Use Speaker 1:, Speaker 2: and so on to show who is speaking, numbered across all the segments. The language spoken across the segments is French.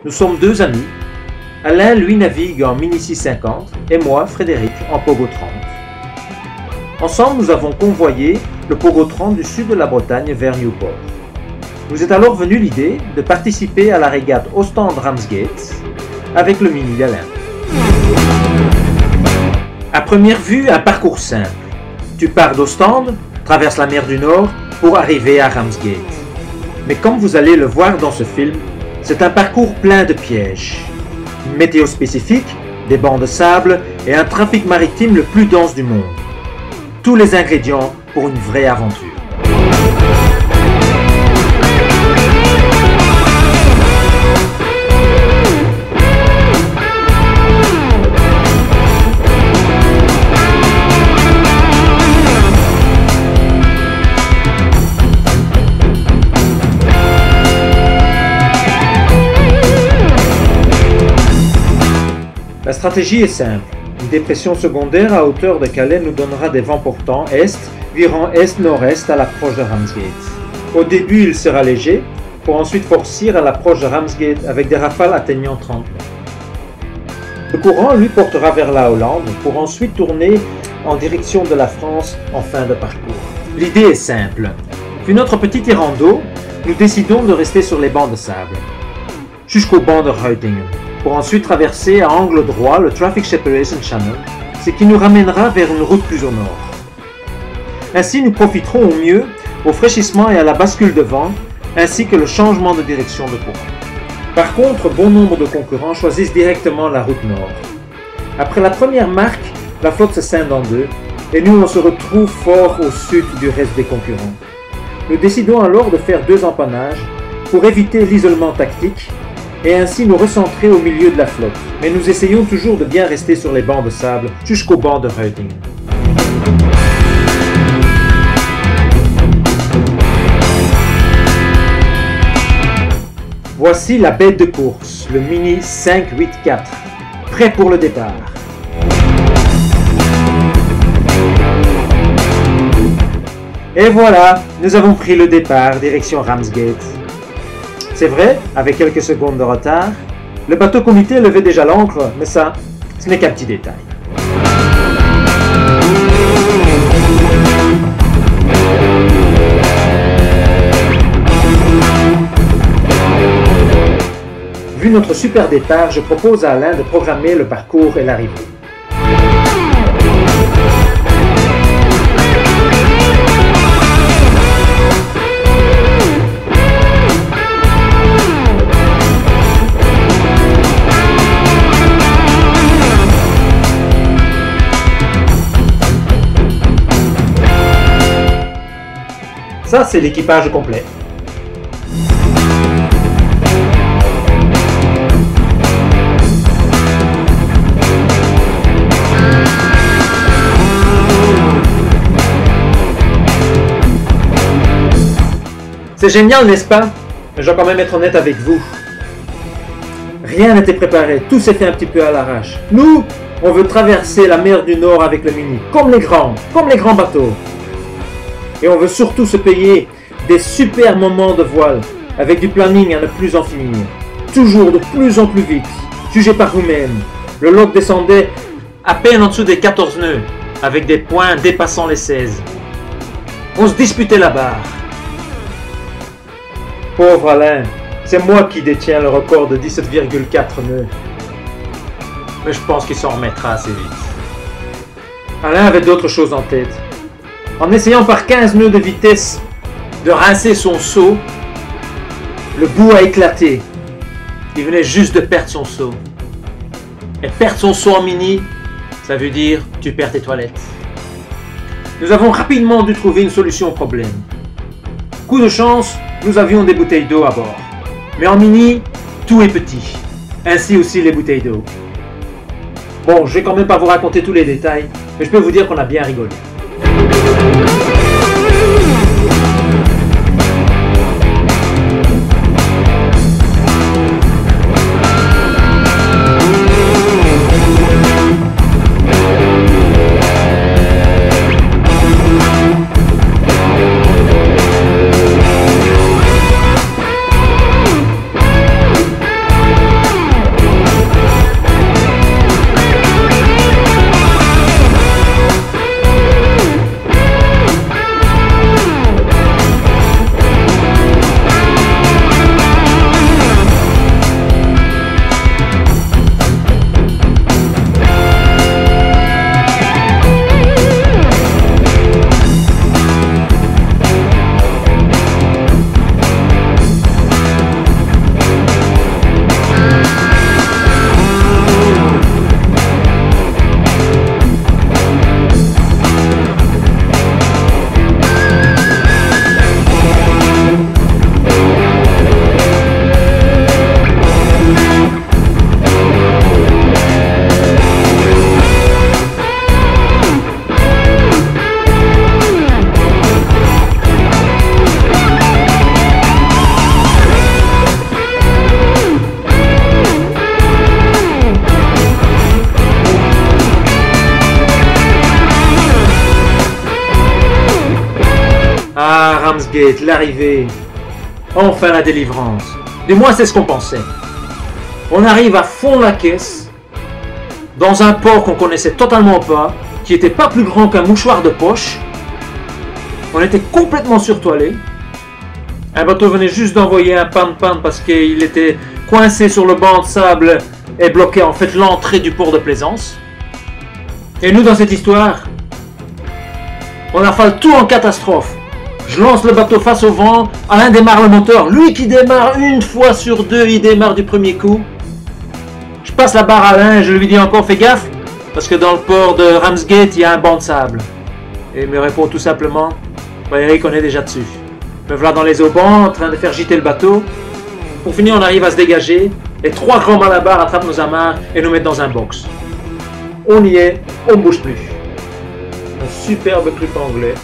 Speaker 1: Nous sommes deux amis. Alain, lui, navigue en Mini 650 et moi, Frédéric, en Pogo 30. Ensemble, nous avons convoyé le Pogo 30 du sud de la Bretagne vers Newport. Nous est alors venue l'idée de participer à la régate Ostende-Ramsgate avec le Mini d'Alain. À première vue, un parcours simple. Tu pars d'Ostende, traverses la mer du Nord pour arriver à Ramsgate. Mais comme vous allez le voir dans ce film, c'est un parcours plein de pièges. Une météo spécifique, des bancs de sable et un trafic maritime le plus dense du monde. Tous les ingrédients pour une vraie aventure. La stratégie est simple. Une dépression secondaire à hauteur de Calais nous donnera des vents portants est, virant est-nord-est à l'approche de Ramsgate. Au début, il sera léger, pour ensuite forcir à l'approche de Ramsgate avec des rafales atteignant 30 mètres. Le courant, lui, portera vers la Hollande, pour ensuite tourner en direction de la France en fin de parcours. L'idée est simple. Vu notre petit terrain d'eau, nous décidons de rester sur les bancs de sable, jusqu'au banc de Ruitingen, pour ensuite traverser à angle droit le Traffic Separation Channel, ce qui nous ramènera vers une route plus au nord. Ainsi, nous profiterons au mieux au fraîchissement et à la bascule de vent, ainsi que le changement de direction de courant. Par contre, bon nombre de concurrents choisissent directement la route nord. Après la première marque, la flotte se scinde en deux, et nous on se retrouve fort au sud du reste des concurrents. Nous décidons alors de faire deux empannages pour éviter l'isolement tactique et ainsi nous recentrer au milieu de la flotte. Mais nous essayons toujours de bien rester sur les bancs de sable jusqu'au banc de Ruitingen. Voici la bête de course, le Mini 584, prêt pour le départ. Et voilà, nous avons pris le départ direction Ramsgate. C'est vrai, avec quelques secondes de retard, le bateau comité levait déjà l'ancre, mais ça, ce n'est qu'un petit détail. Vu notre super départ, je propose à Alain de programmer le parcours et l'arrivée. Ça, c'est l'équipage complet. C'est génial, n'est-ce pas? Mais je dois quand même être honnête avec vous. Rien n'était préparé, tout s'est fait un petit peu à l'arrache. Nous, on veut traverser la mer du Nord avec le Mini, comme les grands bateaux. Et on veut surtout se payer des super moments de voile, avec du planning à ne plus en finir. Toujours de plus en plus vite, jugez par vous-même. Le log descendait à peine en dessous des 14 nœuds, avec des points dépassant les 16. On se disputait la barre. Pauvre Alain, c'est moi qui détiens le record de 17,4 nœuds. Mais je pense qu'il s'en remettra assez vite. Alain avait d'autres choses en tête. En essayant par 15 nœuds de vitesse de rincer son seau, le bout a éclaté. Il venait juste de perdre son seau. Et perdre son seau en Mini, ça veut dire tu perds tes toilettes. Nous avons rapidement dû trouver une solution au problème. Coup de chance, nous avions des bouteilles d'eau à bord. Mais en Mini, tout est petit. Ainsi aussi les bouteilles d'eau. Bon, je vais quand même pas vous raconter tous les détails, mais je peux vous dire qu'on a bien rigolé. Ramsgate, l'arrivée, enfin la délivrance. Du moins c'est ce qu'on pensait. On arrive à fond la caisse, dans un port qu'on connaissait totalement pas, qui n'était pas plus grand qu'un mouchoir de poche. On était complètement surtoilé. Un bateau venait juste d'envoyer un pan-pan parce qu'il était coincé sur le banc de sable et bloquait en fait l'entrée du port de plaisance. Et nous dans cette histoire, on affale tout en catastrophe. Je lance le bateau face au vent, Alain démarre le moteur, lui qui démarre une fois sur deux, il démarre du premier coup. Je passe la barre à Alain et je lui dis encore fais gaffe, parce que dans le port de Ramsgate, il y a un banc de sable. Et il me répond tout simplement, bah, Eric, on est déjà dessus. Me voilà dans les haubans, en train de faire gîter le bateau. Pour finir, on arrive à se dégager, les trois grands malabars attrapent nos amarres et nous mettent dans un box. On y est, on ne bouge plus. Un superbe truc anglais,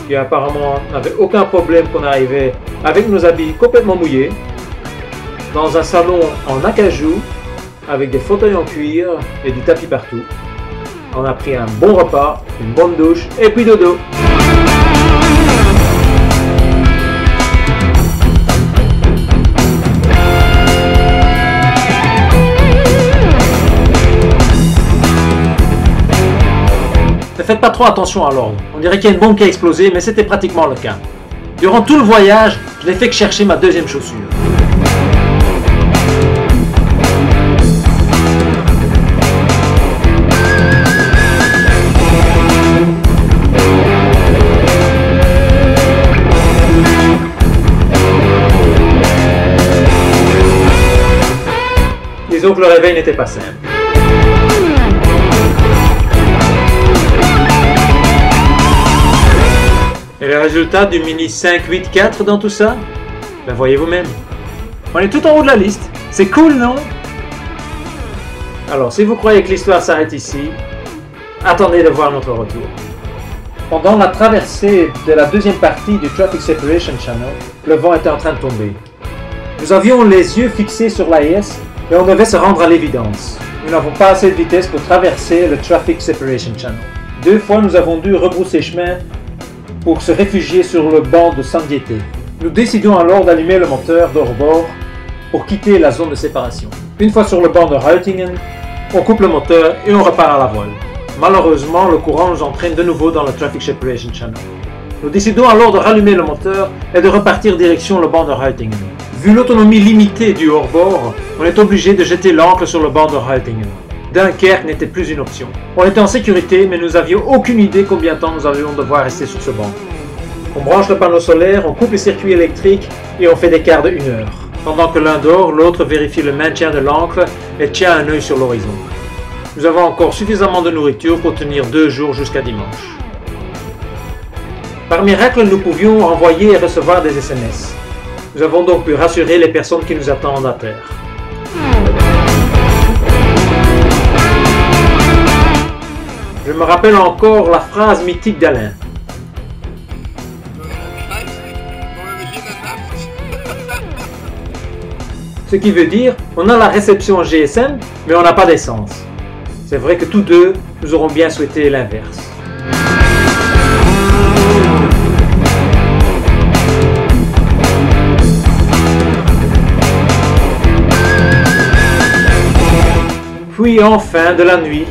Speaker 1: qui apparemment n'avait aucun problème qu'on arrivait avec nos habits complètement mouillés, dans un salon en acajou, avec des fauteuils en cuir et du tapis partout. On a pris un bon repas, une bonne douche et puis dodo. Ne faites pas trop attention à l'ordre. On dirait qu'il y a une bombe qui a explosé, mais c'était pratiquement le cas. Durant tout le voyage, je n'ai fait que chercher ma deuxième chaussure. Disons que le réveil n'était pas simple. Et le résultat du Mini 584 dans tout ça? Ben voyez vous-même. On est tout en haut de la liste. C'est cool, non? Alors, si vous croyez que l'histoire s'arrête ici, attendez de voir notre retour. Pendant la traversée de la deuxième partie du Traffic Separation Channel, le vent était en train de tomber. Nous avions les yeux fixés sur l'AIS et on devait se rendre à l'évidence. Nous n'avons pas assez de vitesse pour traverser le Traffic Separation Channel. 2 fois, nous avons dû rebrousser chemin pour se réfugier sur le banc de Sandiete. Nous décidons alors d'allumer le moteur de rebord pour quitter la zone de séparation. Une fois sur le banc de Ruitingen, on coupe le moteur et on repart à la voile. Malheureusement, le courant nous entraîne de nouveau dans le Traffic Separation Channel. Nous décidons alors de rallumer le moteur et de repartir direction le banc de Ruitingen. Vu l'autonomie limitée du hors-bord, on est obligé de jeter l'ancre sur le banc de Ruitingen. Dunkerque n'était plus une option. On était en sécurité, mais nous n'avions aucune idée combien de temps nous allions devoir rester sur ce banc. On branche le panneau solaire, on coupe les circuits électriques et on fait des quarts de 1 heure. Pendant que l'un dort, l'autre vérifie le maintien de l'ancre et tient un œil sur l'horizon. Nous avons encore suffisamment de nourriture pour tenir 2 jours jusqu'à dimanche. Par miracle, nous pouvions envoyer et recevoir des SMS. Nous avons donc pu rassurer les personnes qui nous attendent à terre. Je me rappelle encore la phrase mythique d'Alain. Ce qui veut dire, on a la réception GSM, mais on n'a pas d'essence. C'est vrai que tous deux, nous aurons bien souhaité l'inverse. Puis enfin, de la nuit,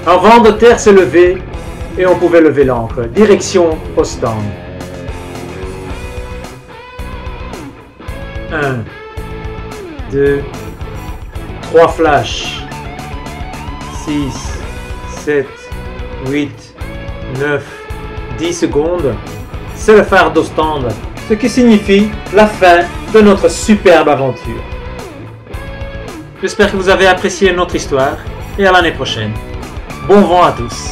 Speaker 1: un vent de terre s'est levé et on pouvait lever l'ancre, direction Ostende. 1, 2, 3 flashs, 6, 7, 8, 9, 10 secondes, c'est le phare d'Ostende, ce qui signifie la fin de notre superbe aventure. J'espère que vous avez apprécié notre histoire et à l'année prochaine. Bon vent à tous!